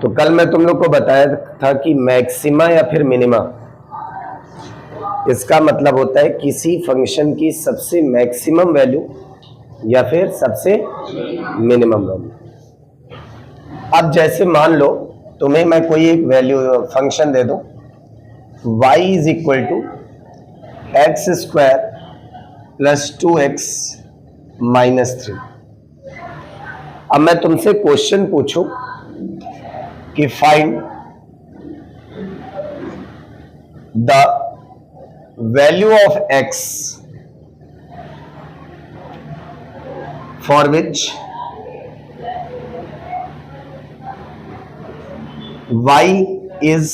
तो कल मैं तुम लोग को बताया था कि मैक्सिमा या फिर मिनिमा, इसका मतलब होता है किसी फंक्शन की सबसे मैक्सिमम वैल्यू या फिर सबसे मिनिमम वैल्यू। अब जैसे मान लो तुम्हें मैं कोई एक वैल्यू फंक्शन दे दूं, y is equal to x square plus 2x minus 3। अब मैं तुमसे क्वेश्चन पूछूं कि find the value of x for which y is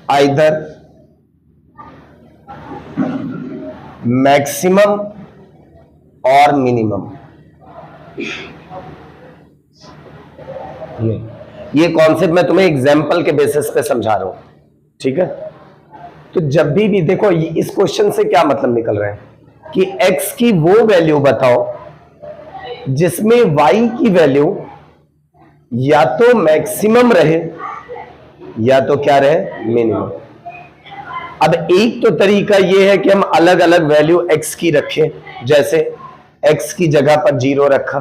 either maximum or minimum। ये कॉन्सेप्ट मैं तुम्हें एग्जाम्पल के बेसिस पे समझा रहा हूं, ठीक है। तो जब भी देखो इस क्वेश्चन से क्या मतलब निकल रहा है कि x की वो वैल्यू बताओ जिसमें y की वैल्यू या तो मैक्सिमम रहे या तो क्या रहे, मिनिमम। अब एक तो तरीका यह है कि हम अलग अलग वैल्यू x की रखें, जैसे x की जगह पर 0 रखा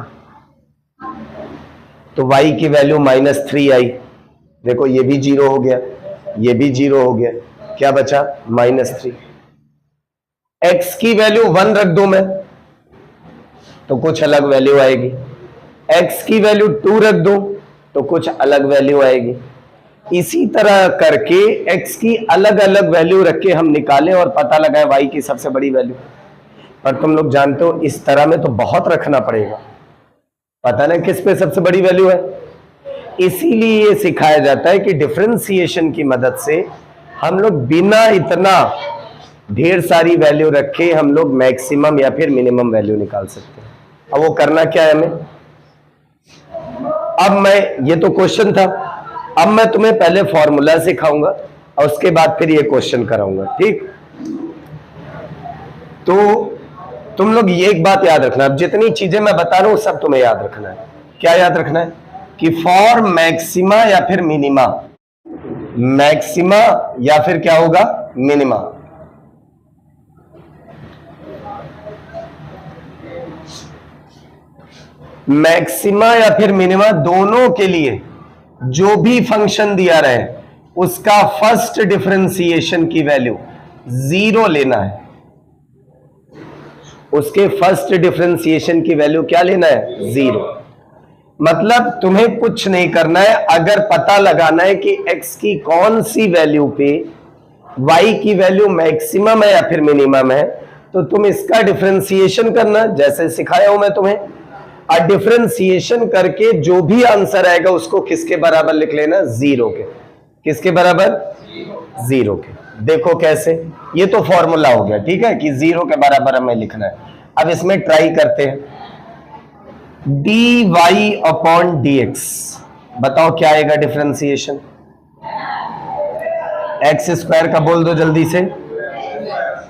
तो y की वैल्यू -3 आई। देखो ये भी 0 हो गया, ये भी 0 हो गया, क्या बचा -3। x की वैल्यू 1 रख दो मैं तो कुछ अलग वैल्यू आएगी, x की वैल्यू 2 रख दो तो कुछ अलग वैल्यू आएगी। इसी तरह करके x की अलग अलग वैल्यू रख के हम निकालें और पता लगाएं y की सबसे बड़ी वैल्यू। पर तुम लोग जानते हो इस तरह में तो बहुत रखना पड़ेगा, पता ना किस पे सबसे बड़ी वैल्यू है। इसीलिए ये सिखाया जाता है कि डिफरेंशिएशन की मदद से हम लोग बिना इतना ढेर सारी वैल्यू रखे हम लोग मैक्सिमम या फिर मिनिमम वैल्यू निकाल सकते हैं। अब वो करना क्या है हमें, अब मैं, ये तो क्वेश्चन था, अब मैं तुम्हें पहले फॉर्मूला सिखाऊंगा और उसके बाद फिर ये क्वेश्चन कराऊंगा, ठीक। तो तुम लोग ये एक बात याद रखना, अब जितनी चीजें मैं बता रहा हूं सब तुम्हें याद रखना है। क्या याद रखना है कि फॉर मैक्सिमा या फिर मिनिमा, मैक्सिमा या फिर क्या होगा, मिनिमा, मैक्सिमा या फिर मिनिमा दोनों के लिए जो भी फंक्शन दिया रहे उसका फर्स्ट डिफरेंशिएशन की वैल्यू 0 लेना है। उसके फर्स्ट डिफरेंशिएशन की वैल्यू क्या लेना है, 0। मतलब तुम्हें कुछ नहीं करना है, अगर पता लगाना है कि x की कौन सी वैल्यू पे y की वैल्यू मैक्सिमम है या फिर मिनिमम है, तो तुम इसका डिफरेंशिएशन करना जैसे सिखाया हूं मैं तुम्हें। और डिफरेंशिएशन करके जो भी आंसर आएगा उसको किसके बराबर लिख लेना, 0 के। किसके बराबर, 0 के। देखो कैसे, ये तो फॉर्मूला हो गया, ठीक है, कि 0 के बराबर हमें लिखना है। अब इसमें ट्राई करते हैं, dy अपॉन dx, बताओ क्या आएगा डिफरेंशिएशन। एक्स स्क्वायर का बोल दो जल्दी से,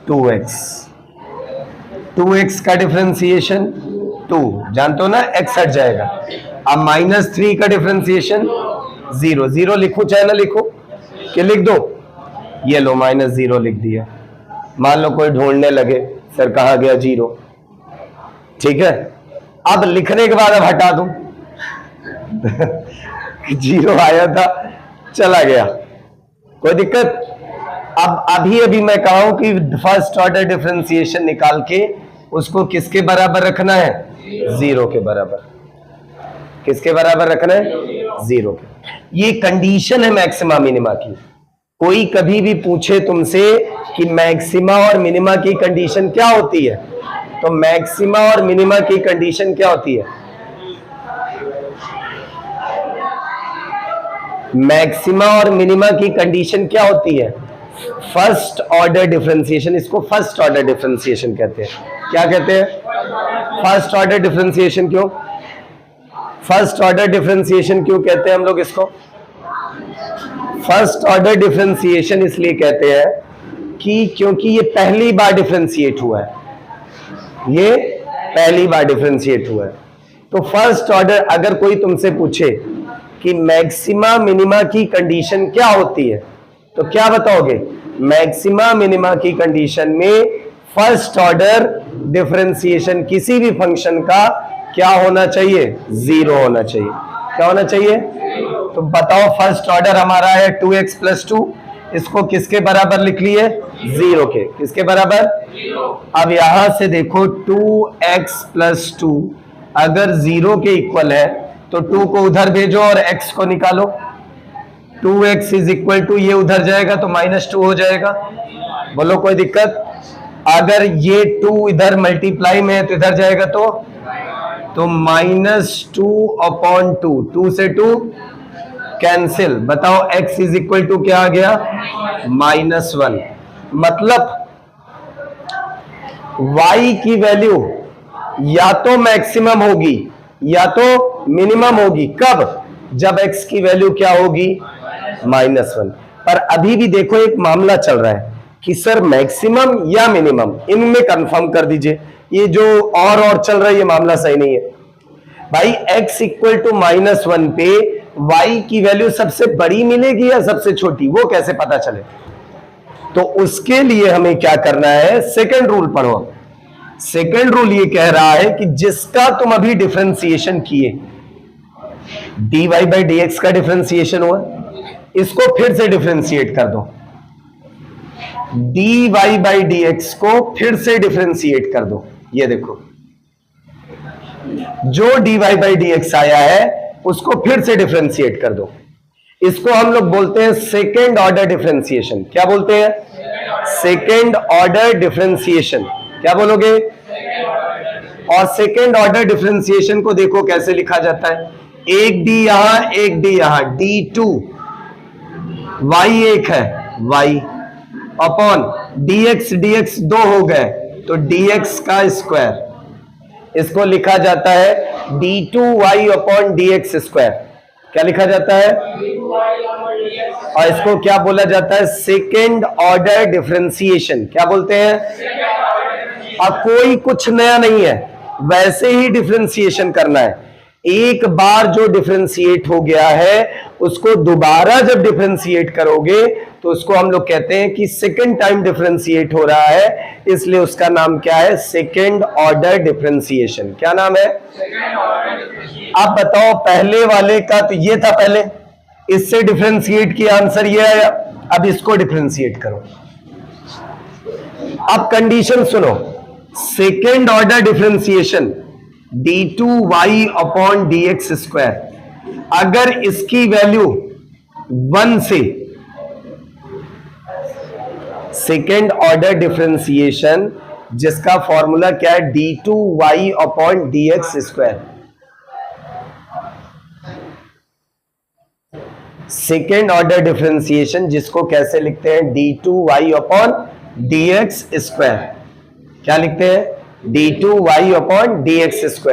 2x, 2x का डिफरेंशिएशन 2, जानते हो ना x हट जाएगा। अब -3 का डिफरेंशिएशन 0, 0 लिखो चाहे ना लिखो, कि लिख दो, ये लो -0 लिख दिया। मान लो कोई ढूंढने लगे सर कहाँ गया 0, ठीक है। अब लिखने के बाद अब हटा दूं 0 आया था चला गया, कोई दिक्कत। अब अभी मैं कहा हूं कि फर्स्ट ऑर्डर डिफरेंशिएशन निकाल के उसको किसके बराबर रखना है, 0 के बराबर। किसके बराबर रखना है, 0 के। ये कंडीशन है मैक्सिमा मिनिमा की। कोई कभी भी पूछे तुमसे कि मैक्सिमा और मिनिमा की कंडीशन क्या होती है, तो मैक्सिमा और मिनिमा की कंडीशन क्या होती है, मैक्सिमा और मिनिमा की कंडीशन क्या होती है, फर्स्ट ऑर्डर डिफरेंशिएशन। इसको फर्स्ट ऑर्डर डिफरेंशिएशन कहते हैं। क्या कहते हैं, फर्स्ट ऑर्डर डिफरेंशिएशन। क्यों फर्स्ट ऑर्डर डिफरेंशिएशन क्यों कहते हैं हम लोग इसको, फर्स्ट ऑर्डर डिफरेंशिएशन इसलिए कहते हैं कि क्योंकि ये पहली बार डिफरेंशिएट हुआ है, ये पहली बार डिफरेंशिएट हुआ है। तो फर्स्ट ऑर्डर, अगर कोई तुमसे पूछे कि मैक्सिमा मिनिमा की कंडीशन क्या होती है, तो क्या बताओगे? मैक्सिमा मिनिमा की कंडीशन में फर्स्ट ऑर्डर डिफरेंशिएशन किसी भी फंक्शन का क्या होना चाहिए? जीरो होना चाहिए। क्या होना चाहिए? तो बताओ, फर्स्ट ऑर्डर हमारा है 2x + 2, इसको किसके बराबर लिख लिए? जीरो के। किसके बराबर? अब यहां से देखो 2x + 2 अगर जीरो के इक्वल है तो 2 को उधर भेजो और x को निकालो। 2x = ये उधर जाएगा तो -2 हो जाएगा। बोलो कोई दिक्कत? अगर ये 2 इधर मल्टीप्लाई में है तो इधर जाएगा तो -2/2, 2 से 2 कैंसिल। बताओ x = क्या आ गया? -1। मतलब y की वैल्यू या तो मैक्सिमम होगी या तो मिनिमम होगी। कब? जब x की वैल्यू क्या होगी? -1। पर अभी भी देखो एक मामला चल रहा है कि सर मैक्सिमम या मिनिमम, इनमें कंफर्म कर दीजिए। ये जो और चल रहा है ये मामला सही नहीं है भाई। x = -1 पे y की वैल्यू सबसे बड़ी मिलेगी या सबसे छोटी, वो कैसे पता चले? तो उसके लिए हमें क्या करना है? सेकंड रूल पढ़ो। सेकंड रूल ये कह रहा है कि जिसका तुम अभी डिफरेंशिएशन किए, dy/dx का डिफरेंशिएशन हुआ, इसको फिर से डिफरेंशिएट कर दो। dy/dx को फिर से डिफरेंशिएट कर दो। ये देखो जो dy/dx आया है उसको फिर से डिफरेंशिएट कर दो। इसको हम लोग बोलते हैं सेकेंड ऑर्डर डिफरेंशिएशन। क्या बोलते हैं? Second order differentiation. क्या बोलोगे? और सेकेंड ऑर्डर डिफरेंशिएशन को देखो कैसे लिखा जाता है। एक डी यहां, एक डी यहां, d2 y1 है y अपॉन dx 2 हो गए तो dx का स्क्वायर। इसको लिखा जाता है d2y/dx²। क्या लिखा जाता है? और इसको क्या बोला जाता है? Second order differentiation. क्या बोलते हैं? अब कोई कुछ नया नहीं है, वैसे ही डिफरेंशिएशन करना है। एक बार जो डिफरेंशिएट हो गया है उसको दोबारा जब डिफरेंशिएट करोगे तो उसको हम लोग कहते हैं कि सेकेंड टाइम डिफरेंशिएट हो रहा है, इसलिए उसका नाम क्या है? Second order differentiation. क्या नाम है? अब बताओ, पहले वाले का तो ये था, पहले इससे डिफरेंशिएट किया, आंसर ये आया। अब इसको डिफरेंशिएट करो। अब कंडीशन सुनो, सेकेंड ऑर्डर डिफरेंशिएशन d2y/dx², अगर इसकी वैल्यू 1 से, सेकेंड ऑर्डर डिफरेंशिएशन जिसका फॉर्मूला क्या है? d2y/dx²। सेकेंड ऑर्डर डिफरेंशिएशन जिसको कैसे लिखते हैं? d2y/dx²। क्या लिखते हैं? d2y/dx²।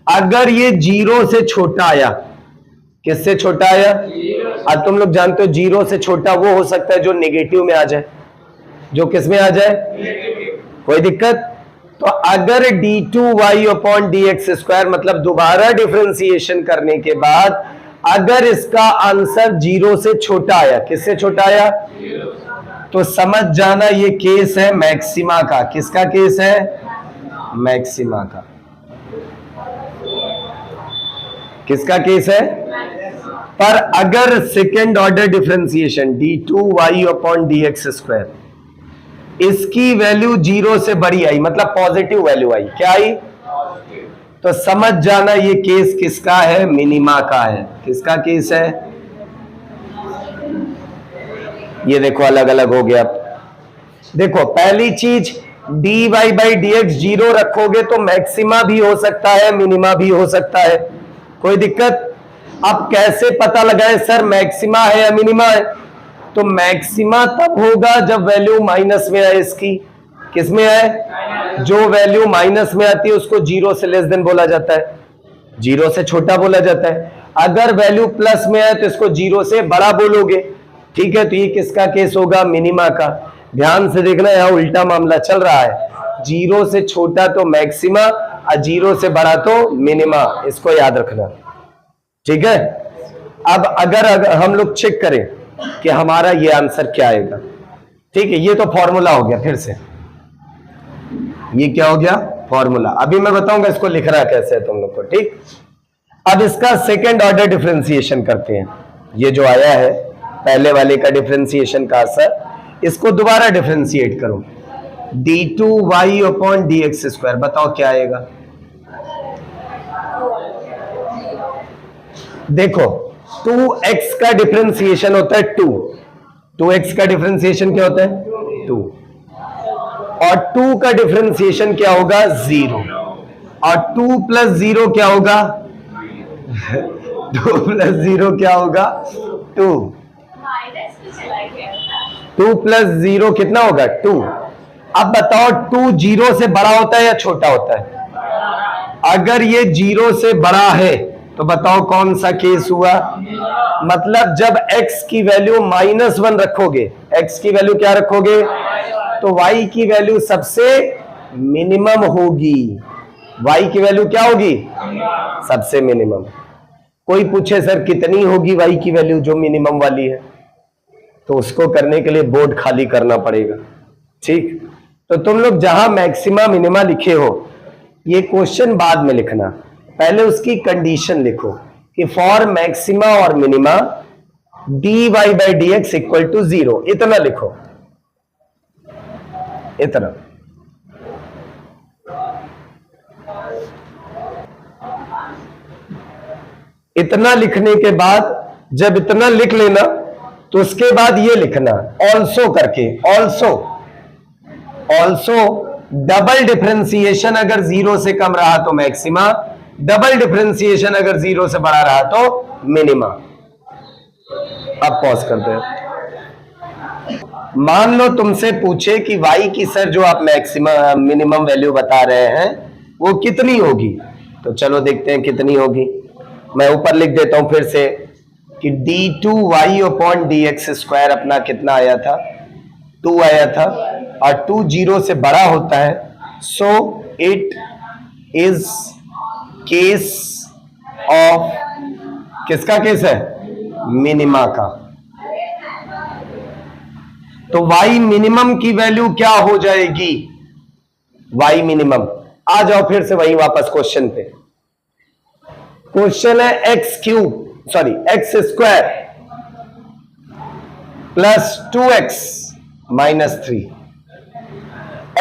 अगर ये 0 से छोटा आया, किससे छोटा आया? अब तुम लोग जानते हो 0 से छोटा वो हो सकता है जो नेगेटिव में आ जाए। जो किस में आ जाए? कोई दिक्कत? तो अगर d2y/dx² मतलब दोबारा डिफरेंशिएशन करने के बाद अगर इसका आंसर 0 से छोटा आया, किससे छोटा आया? तो समझ जाना ये केस है मैक्सिमा का। किसका केस है? मैक्सिमा का। किसका केस है? पर अगर सेकेंड ऑर्डर डिफरेंशिएशन d2y/dx², इसकी वैल्यू 0 से बड़ी आई, मतलब पॉजिटिव वैल्यू आई। क्या आई? तो समझ जाना ये केस किसका है? मिनिमा का है। किसका केस है? ये देखो अलग अलग हो गया। देखो पहली चीज, dy/dx 0 रखोगे तो मैक्सिमा भी हो सकता है, मिनिमा भी हो सकता है। कोई दिक्कत? अब कैसे पता लगाए सर मैक्सिमा है या मिनिमा है? तो मैक्सिमा तब होगा जब वैल्यू माइनस में आए इसकी। किस में आए? जो वैल्यू माइनस में आती है उसको 0 से लेस देन बोला जाता है, 0 से छोटा बोला जाता है। अगर वैल्यू प्लस में आए तो इसको 0 से बड़ा बोलोगे। ठीक है, तो ये किसका केस होगा? मिनिमा का। ध्यान से देखना, यहां उल्टा मामला चल रहा है। 0 से छोटा तो मैक्सिमा और 0 से बड़ा तो मिनिमा, इसको याद रखना। ठीक है, अब अगर हम लोग चेक करें कि हमारा ये आंसर क्या आएगा, ठीक है, ये तो फॉर्मूला हो गया, फिर से ये क्या हो गया, फॉर्मूला। अभी मैं बताऊंगा इसको लिखना कैसे है तुम लोग को, ठीक। अब इसका सेकेंड ऑर्डर डिफरेंशिएशन करते हैं। ये जो आया है पहले वाले का डिफरेंशिएशन का असर, इसको दोबारा डिफरेंशिएट करो, d2y अपॉन dx स्क्वायर, बताओ क्या आएगा। देखो 2x का डिफरेंशिएशन होता है 2x का डिफरेंशिएशन क्या होता है 2, और 2 का डिफरेंशिएशन क्या होगा 0, और 2 प्लस 0 क्या होगा 2 प्लस 0 क्या होगा 2, 2 प्लस 0 कितना होगा 2। अब बताओ 2 0 से बड़ा होता है या छोटा होता है। अगर ये 0 से बड़ा है तो बताओ कौन सा केस हुआ, मतलब जब x की वैल्यू -1 रखोगे, x की वैल्यू क्या रखोगे, तो y की वैल्यू सबसे मिनिमम होगी, y की वैल्यू क्या होगी सबसे मिनिमम। कोई पूछे सर कितनी होगी y की वैल्यू जो मिनिमम वाली है, तो उसको करने के लिए बोर्ड खाली करना पड़ेगा, ठीक। तो तुम लोग जहां मैक्सिमा मिनिमा लिखे हो, ये क्वेश्चन बाद में लिखना, पहले उसकी कंडीशन लिखो कि फॉर मैक्सिमा और minima dy by dx equal to 0, इतना लिखो, इतना। इतना लिखने के बाद जब इतना लिख लेना तो उसके बाद ये लिखना ऑल्सो करके, ऑल्सो डबल डिफरेंशिएशन अगर 0 से कम रहा तो मैक्सिमा, डबल डिफरेंशिएशन अगर 0 से बड़ा रहा तो मिनिमा। अब पॉज करते हैं। मान लो तुमसे पूछे कि y की सर जो आप मैक्सिमम मिनिमम वैल्यू बता रहे हैं वो कितनी होगी, तो चलो देखते हैं कितनी होगी। मैं ऊपर लिख देता हूं फिर से कि d2y अपॉन dx स्क्वायर अपना कितना आया था 2 आया था, और 2 0 से बड़ा होता है, so it is case of, किसका केस है मिनिमा का। तो y मिनिमम की वैल्यू क्या हो जाएगी, y मिनिमम। आ जाओ फिर से वही वापस क्वेश्चन पे। क्वेश्चन है x square plus 2x minus 3।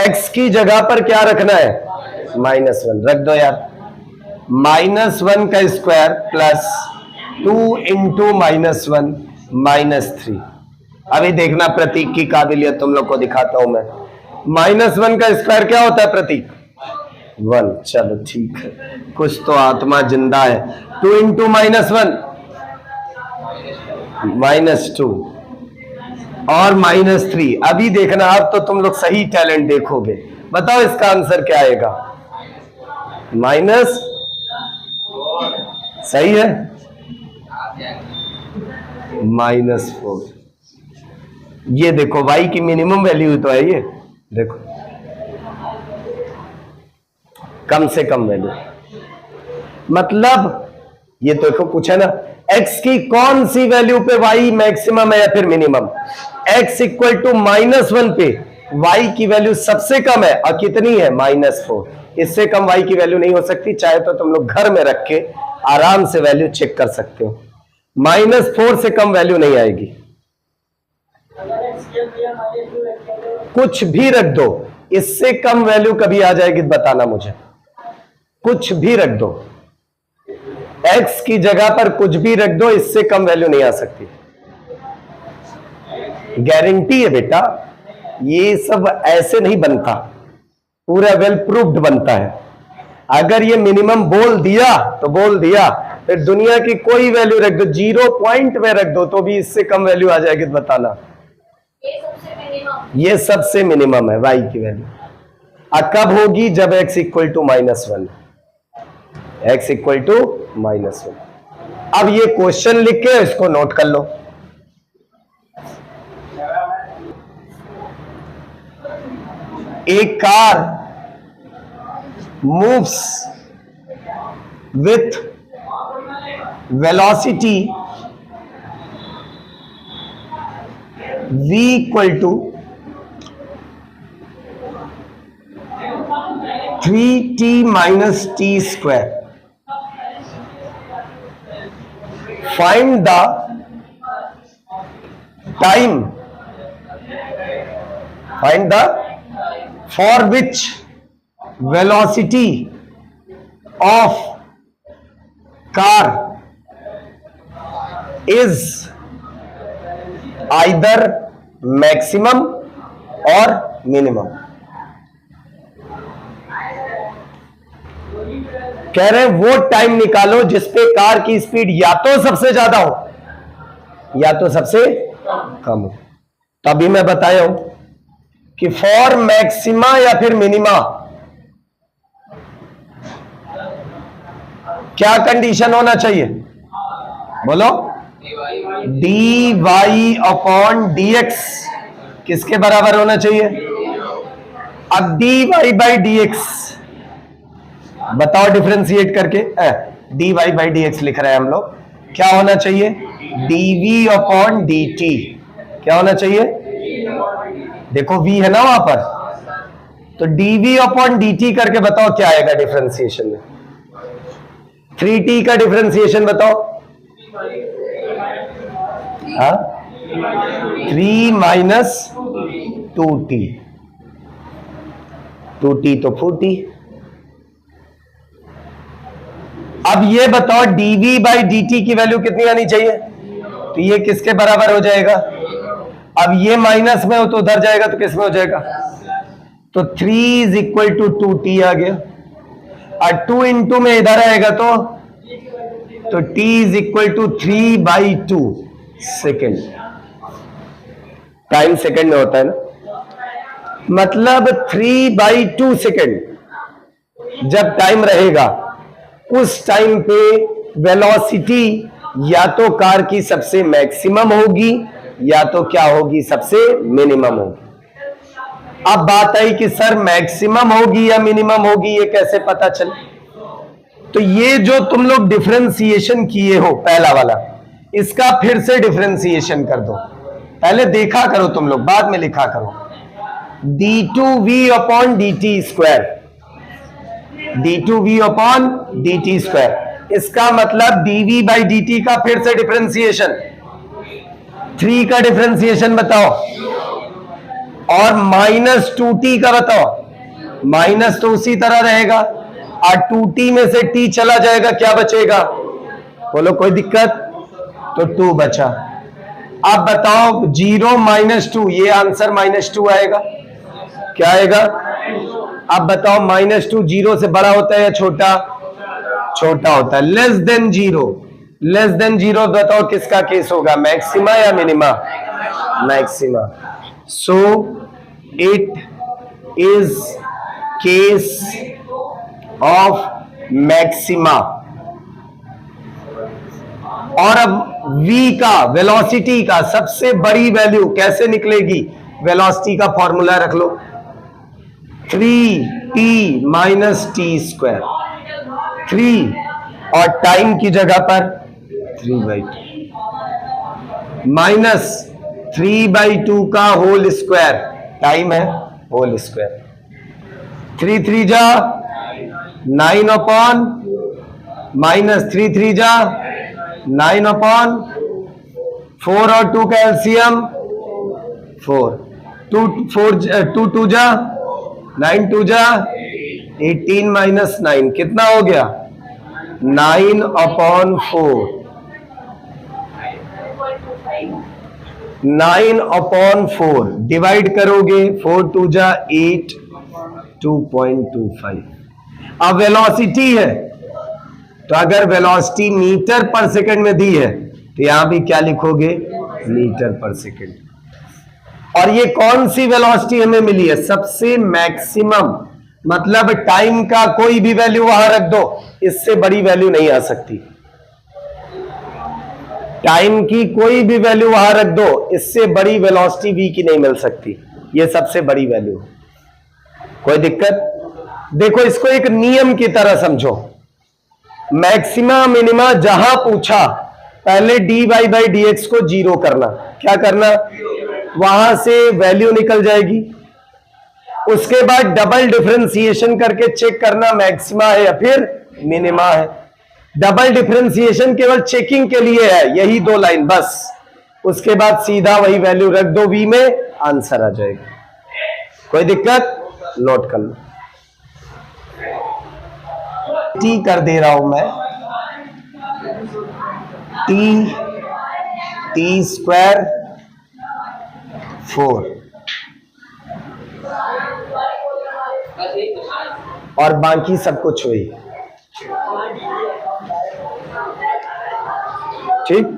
x की जगह पर क्या रखना है -1 रख दो यार, -1 का स्क्वायर प्लस 2 इंटू -1 -3। अभी देखना प्रतीक की काबिलियत तुम लोग को दिखाता हूं मैं। -1 का स्क्वायर क्या होता है प्रतीक 1, चलो ठीक है, कुछ तो आत्मा जिंदा है। 2 इंटू -1 -2 और -3। अभी देखना, अब तो तुम लोग सही टैलेंट देखोगे। बताओ इसका आंसर क्या आएगा, माइनस, सही है -4। ये देखो y की मिनिमम वैल्यू तो है, ये देखो कम से कम वैल्यू, मतलब ये तो देखो पूछा ना x की कौन सी वैल्यू पे y मैक्सिमम है या फिर मिनिमम। x इक्वल टू -1 पे y की वैल्यू सबसे कम है, और कितनी है -4। इससे कम y की वैल्यू नहीं हो सकती, चाहे तो तुम लोग घर में रख के आराम से वैल्यू चेक कर सकते हो। -4 से कम वैल्यू नहीं आएगी, कुछ भी रख दो, इससे कम वैल्यू कभी आ जाएगी बताना मुझे, कुछ भी रख दो, x की जगह पर कुछ भी रख दो, इससे कम वैल्यू नहीं आ सकती, गारंटी है बेटा। ये सब ऐसे नहीं बनता, पूरा वेल प्रूव्ड बनता है। अगर ये मिनिमम बोल दिया तो बोल दिया, फिर दुनिया की कोई वैल्यू रख दो, 0 पॉइंट में रख दो तो भी इससे कम वैल्यू आ जाएगी बताना। ये सबसे मिनिमम है y की वैल्यू। अब कब होगी, जब x equal to -1, x equal to -1। अब ये क्वेश्चन लिख के इसको नोट कर लो। A car moves with velocity v equal to 3t minus t square. Find the time, find the for which velocity of car is either maximum or minimum. कह रहे हैं वो टाइम निकालो जिसपे कार की स्पीड या तो सबसे ज्यादा हो या तो सबसे कम हो. तभी मैं बताया हूं कि फॉर मैक्सिमा या फिर मिनिमा क्या कंडीशन होना चाहिए, बोलो. D y upon d x किसके बराबर होना चाहिए. अब d y by d x बताओ डिफरेंशिएट करके. D y by d x लिख रहे हैं हम लोग. क्या होना चाहिए, डीवी अपॉन डी टी. क्या होना चाहिए, देखो वी है ना वहां पर, तो डीवी अपॉन डी टी करके बताओ क्या आएगा डिफरेंशिएशन में. 3t का डिफरेंशिएशन बताओ. हाँ, 3 माइनस 2t. 2t तो 4t. अब ये बताओ dv बाई dt की वैल्यू कितनी आनी चाहिए. तो ये किसके बराबर हो जाएगा. अब ये माइनस में हो तो उधर जाएगा तो किस में हो जाएगा. तो 3 इज इक्वल टू 2t आ गया. और 2 इंटू में इधर आएगा तो t is equal to 3 by 2 second. Time second में होता है ना, मतलब 3 बाई 2 सेकेंड जब टाइम रहेगा उस टाइम पे वेलोसिटी या तो कार की सबसे मैक्सिमम होगी या तो क्या होगी, सबसे मिनिमम होगी. अब बात आई कि सर मैक्सिमम होगी या मिनिमम होगी, ये कैसे पता चले. तो ये जो तुम लोग डिफरेंशिएशन किए हो पहला वाला, इसका फिर से डिफरेंशिएशन कर दो. पहले देखा करो तुम लोग, बाद में लिखा करो. d2v upon D T square, d2v upon D T square. इसका मतलब dv बाई डी टी का फिर से डिफरेंशिएशन. 3 का डिफरेंशिएशन बताओ और माइनस 2t का बताओ. माइनस तो उसी तरह रहेगा और 2t में से t चला जाएगा, क्या बचेगा, बोलो कोई दिक्कत. तो 2 बचा. अब बताओ 0 माइनस 2, ये आंसर -2 आएगा. क्या आएगा. अब बताओ -2 0 से बड़ा होता है या छोटा, छोटा होता है. लेस देन 0, लेस देन 0 बताओ किसका केस होगा, मैक्सिमा या minima. Maxima. So it is case of maxima. और अब v का, वेलोसिटी का सबसे बड़ी वैल्यू कैसे निकलेगी, वेलोसिटी का फॉर्मूला रख लो. 3t minus t square. 3 और टाइम की जगह पर 3/2 माइनस 3/2 का होल स्क्वायर, टाइम है होल स्क्वायर. 3 3 जा 9 अपॉन माइनस 3 3 जा 9 अपॉन 4 और 2 का एलसीएम 4. 2 2 जा 9 2 जा 18 माइनस 9 कितना हो गया, 9 अपॉन 4. 9 अपॉन 4 डिवाइड करोगे 4 2 जा 8, 2.25. अब वेलोसिटी है तो अगर वेलोसिटी मीटर पर सेकंड में दी है तो यहां भी क्या लिखोगे, मीटर पर सेकंड. और ये कौन सी वेलोसिटी हमें मिली है, सबसे मैक्सिमम. मतलब टाइम का कोई भी वैल्यू वहां रख दो, इससे बड़ी वैल्यू नहीं आ सकती. टाइम की कोई भी वैल्यू वहां रख दो, इससे बड़ी वेलोसिटी v की नहीं मिल सकती. ये सबसे बड़ी वैल्यू. कोई दिक्कत. देखो इसको एक नियम की तरह समझो. मैक्सिमा मिनिमा जहां पूछा पहले dy बाई डी एक्स को 0 करना. क्या करना, वहां से वैल्यू निकल जाएगी। उसके बाद डबल डिफरेंशिएशन करके चेक करना मैक्सिमा है या फिर मिनिमा है। डबल डिफरेंशिएशन केवल चेकिंग के लिए है, यही 2 लाइन बस। उसके बाद सीधा वही वैल्यू रख दो v में, आंसर आ जाएगा। कोई दिक्कत? नोट कर लो। t कर दे रहा हूं मैं, t स्क्वायर 4 और बाकी सब कुछ हुई। ठीक।